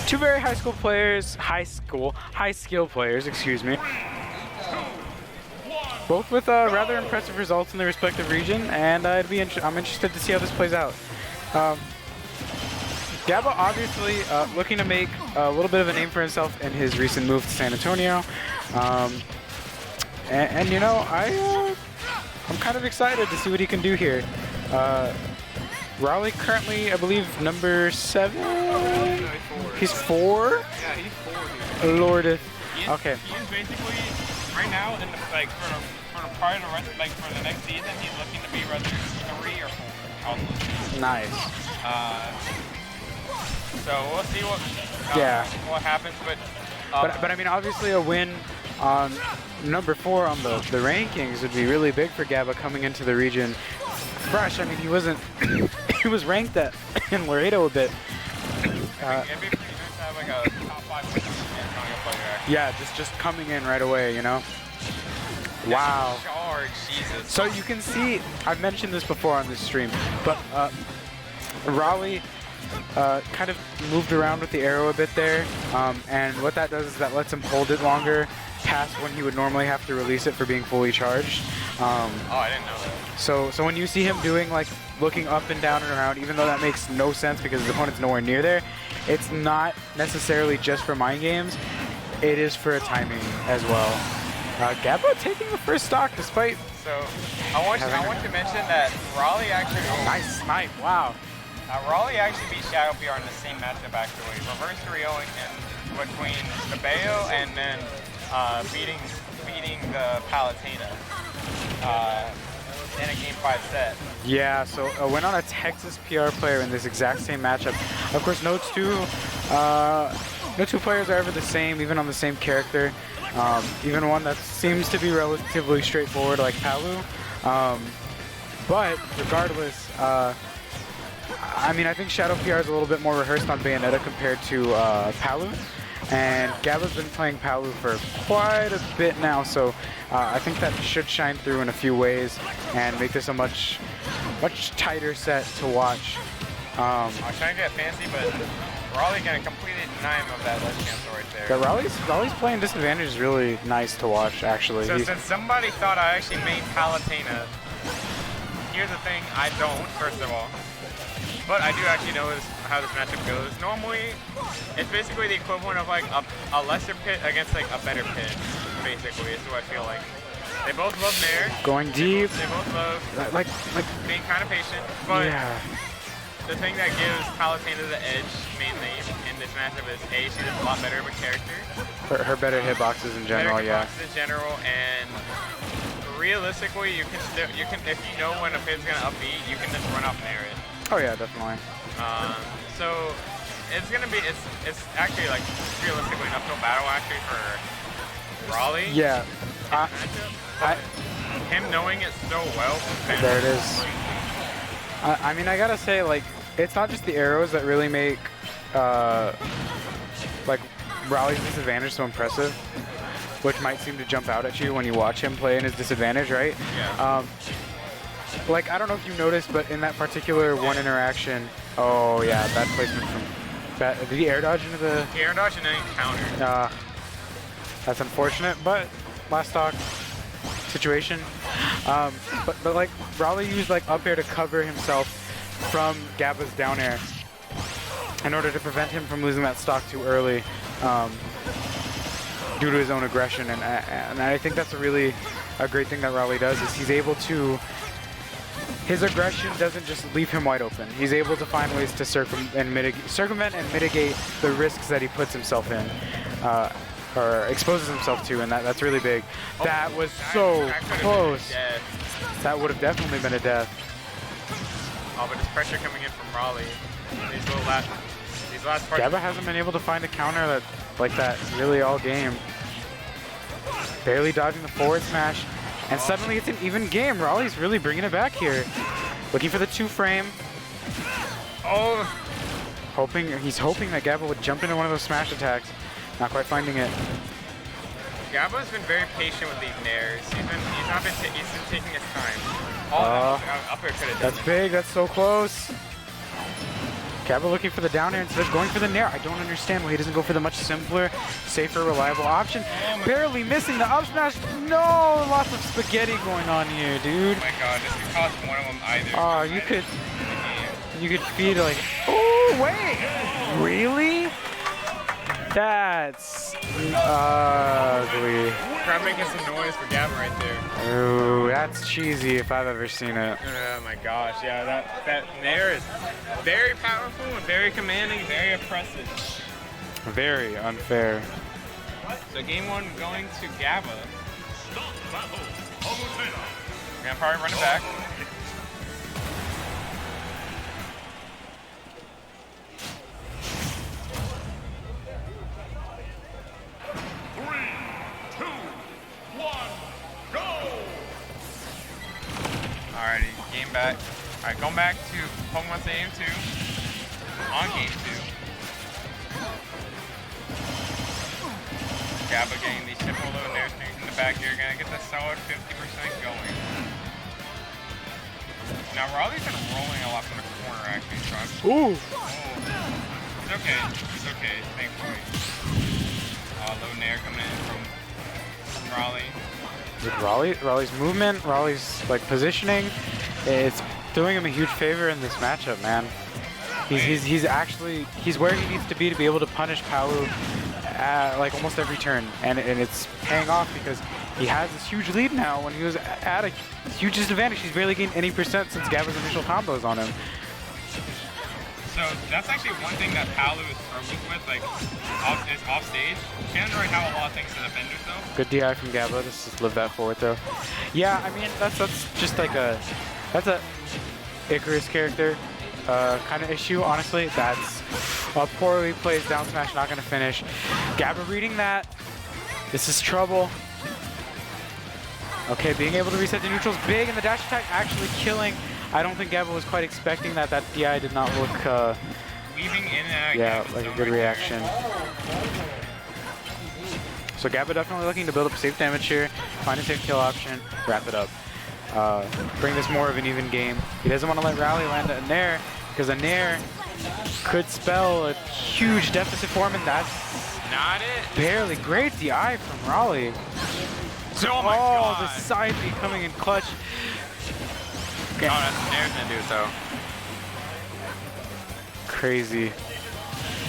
Two very high skill players, excuse me. Both with rather impressive results in their respective region, and I'm interested to see how this plays out. Gabbah obviously looking to make a little bit of a name for himself in his recent move to San Antonio. And you know, I'm kind of excited to see what he can do here. Rali currently, I believe, number 7? He's 4? Yeah, he's 4, dude. Lordeth. Okay. He is basically, right now, in the, like, for the next season, he's looking to be rather 3 or 4. Also. Nice. So we'll see what happens, but I mean, obviously a win on number 4 on the rankings would be really big for Gabbah coming into the region fresh. I mean, he wasn't he was ranked at in Laredo a bit. It'd be pretty nice to have like a top 5 San Antonio player. Yeah, just coming in right away, you know. Wow. Charge, Jesus. So you can see, I've mentioned this before on this stream, but Rali kind of moved around with the arrow a bit there, and what that does is that lets him hold it longer past when he would normally have to release it for being fully charged. Oh, I didn't know that. So when you see him doing like looking up and down and around, even though that makes no sense because his opponent's nowhere near there, it's not necessarily just for mind games. It is for a timing as well. Gabbah taking the first stock despite. So I want to mention that Rali actually. Nice snipe! Wow. Rali actually beat Shadow PR in the same matchup actually. Reverse 3-0 in between Gabbah and then beating the Palutena in a Game 5 set. Yeah, so went on a Texas PR player in this exact same matchup. Of course, no two players are ever the same, even on the same character. Even one that seems to be relatively straightforward like Palu. But regardless, I mean, I think Shadow PR is a little bit more rehearsed on Bayonetta compared to Palu. And Gabbah's been playing Palu for quite a bit now, so I think that should shine through in a few ways and make this a much tighter set to watch. I was trying to get fancy, but Rali gonna completely deny him of that ledge cancel right there. Yeah, Rali's playing disadvantage is really nice to watch, actually. So since somebody thought I actually made Palutena, here's the thing, I don't, first of all. But I do actually know how this matchup goes. Normally, it's basically the equivalent of like a lesser pit against like a better pit, basically, is what I feel like. They both love Nair. Going deep. They both love like being kind of patient. But yeah. The thing that gives Palutena the edge, mainly, in this matchup is A, she's a lot better of a character. Her better hitboxes in general, yeah. Hitboxes in general, and realistically, you can if you know when a pit's gonna upbeat, you can just run off Nair it. Oh yeah, definitely. So it's gonna be it's actually like realistically an uphill battle actually for Rali. Yeah. Him knowing it so well. There it is. I mean, I gotta say, like, it's not just the arrows that really make like Rali's disadvantage so impressive, which might seem to jump out at you when you watch him play in his disadvantage, right? Yeah. Like, I don't know if you noticed, but in that particular one interaction, oh yeah, bad placement from did he air dodge into the... He air dodge and then counter. That's unfortunate, but last stock situation. But like, Rali used like up air to cover himself from Gabbah's down air in order to prevent him from losing that stock too early due to his own aggression. And I think that's a great thing that Rali does, is he's able to... His aggression doesn't just leave him wide open. He's able to find ways to circumvent and mitigate the risks that he puts himself in, or exposes himself to, and that's really big. That was so close. That would have definitely been a death. Oh, but there's pressure coming in from Rali. These last parts. Gabbah hasn't been able to find a counter like that really all game. Barely dodging the forward smash. And suddenly it's an even game. Rali's really bringing it back here. Looking for the 2-frame. Oh! He's hoping that Gabbah would jump into one of those smash attacks. Not quite finding it. Gabbah's been very patient with these nairs. He's been taking his time. Up air could have done That's big. That's so close. Gabbah looking for the down air instead of going for the nair. I don't understand why he doesn't go for the much simpler, safer, reliable option. Barely missing the up smash. No, lots of spaghetti going on here, dude. Oh my god, this could cost one of them either. Oh, you could feed like, oh wait, really? That's ugly. Try making some noise for Gabbah right there. Ooh, that's cheesy if I've ever seen it. Oh my gosh, yeah, that nair is very powerful and very commanding, very oppressive. Very unfair. So game 1 going to Gabbah. We're gonna probably run it back. Alrighty, game back. Alright, going back to Pokemon Stadium 2 on game 2. Gabbah getting these simple little nair strings in the back here, gonna get the solid 50% going. Now Raleig's been rolling a lot from the corner actually, so I'm... Ooh! It's okay, thankfully. Low nair coming in from Rali. With Raleigh's movement, Raleigh's like positioning, it's doing him a huge favor in this matchup, man. He's where he needs to be able to punish Palu at like almost every turn, and it's paying off because he has this huge lead now. When he was at a huge disadvantage, he's barely gained any percent since Gabbah's initial combos on him. So that's actually one thing that Palu is struggling with, like off stage. She doesn't really have a lot of things to defend herself. Good DI from Gabbah, just live that forward throw. Yeah, I mean that's just like that's a Icarus character kind of issue. Honestly, that's a poorly played down smash, not gonna finish. Gabbah reading that. This is trouble. Okay, being able to reset the neutrals big, and the dash attack actually killing. I don't think Gabbah was quite expecting that. That DI did not look weaving in and out. Yeah, like a good reaction. So Gabbah definitely looking to build up safe damage here, find a safe kill option, wrap it up. Bring this more of an even game. He doesn't want to let Rali land a nair, because a nair could spell a huge deficit for him, and that's not it. Barely. Great DI from Rali. Oh my god. The side B coming in clutch. Okay. Oh, that's nair's gonna do it though. Crazy.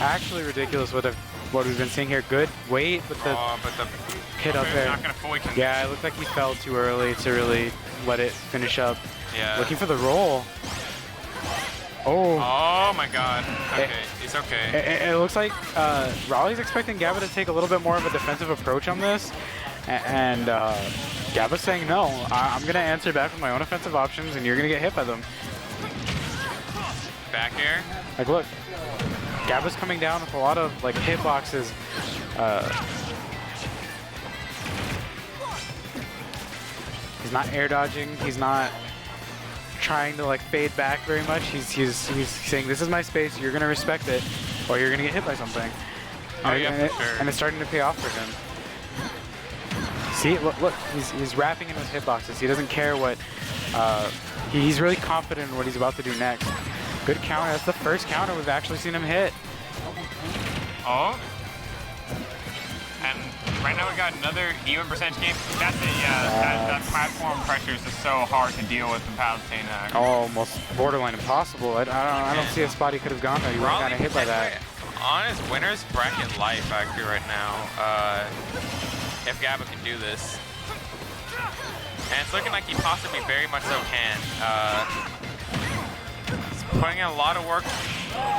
Actually ridiculous what we've been seeing here. Good wait, but the hit up there. Not gonna fully connect. Yeah, it looked like he fell too early to really let it finish up. Yeah. Looking for the roll. Oh. Oh my god. Okay, it's okay. It looks like Raleigh's expecting Gabbah to take a little bit more of a defensive approach on this. And Gabbah's saying, no, I'm going to answer back with my own offensive options, and you're going to get hit by them. Back air? Like, look, Gabbah's coming down with a lot of, like, hitboxes. He's not air dodging. He's not trying to, like, fade back very much. He's saying, this is my space. You're going to respect it, or you're going to get hit by something. Oh, yeah, for sure. And it's starting to pay off for him. See, look, he's wrapping in with hitboxes. He doesn't care what, he's really confident in what he's about to do next. Good counter, that's the first counter we've actually seen him hit. Oh. And right now we got another even percentage game. That's it, yeah, that platform pressure is just so hard to deal with in Palutena. Almost borderline impossible. I don't see a spot he could have gone there. He would have gotten hit by that. On his winner's bracket life actually right now. If Gabbah can do this. And it's looking like he possibly very much so can. He's putting in a lot of work.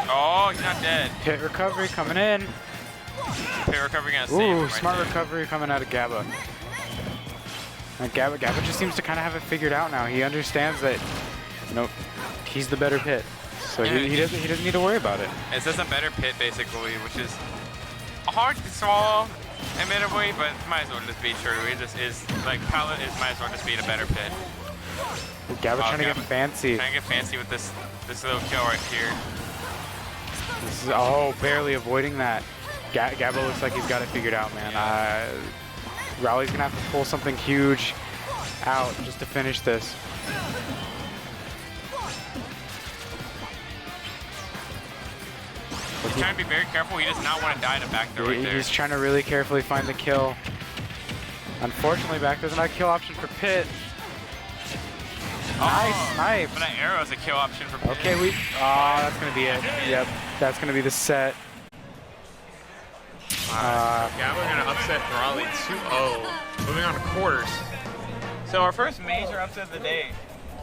Oh, he's not dead. Hit recovery coming in. Hit recovery gonna save him right smart there. recovery coming out of Gabbah. And Gabbah just seems to kind of have it figured out now. He understands that, you know, he's the better pit. So yeah, he doesn't need to worry about it. It's just a better pit basically, which is hard to swallow. Admittedly, but might as well just be true. It just is like Palette is might as well just be in a better pit. Gabbah trying to get fancy. Trying to get fancy with this little kill right here. This is, barely avoiding that. Gabbah looks like he's got it figured out, man. Rali's gonna have to pull something huge out just to finish this. He's trying to be very careful. He does not want to die to back throw right there. He's trying to really carefully find the kill. Unfortunately, back there's not a kill option for Pit. Nice snipe. But an arrow is a kill option for Pit. Okay, that's going to be it. Yep, that's going to be the set. Gabbah going to upset Rali 2-0. Moving on to quarters. So our first major upset of the day.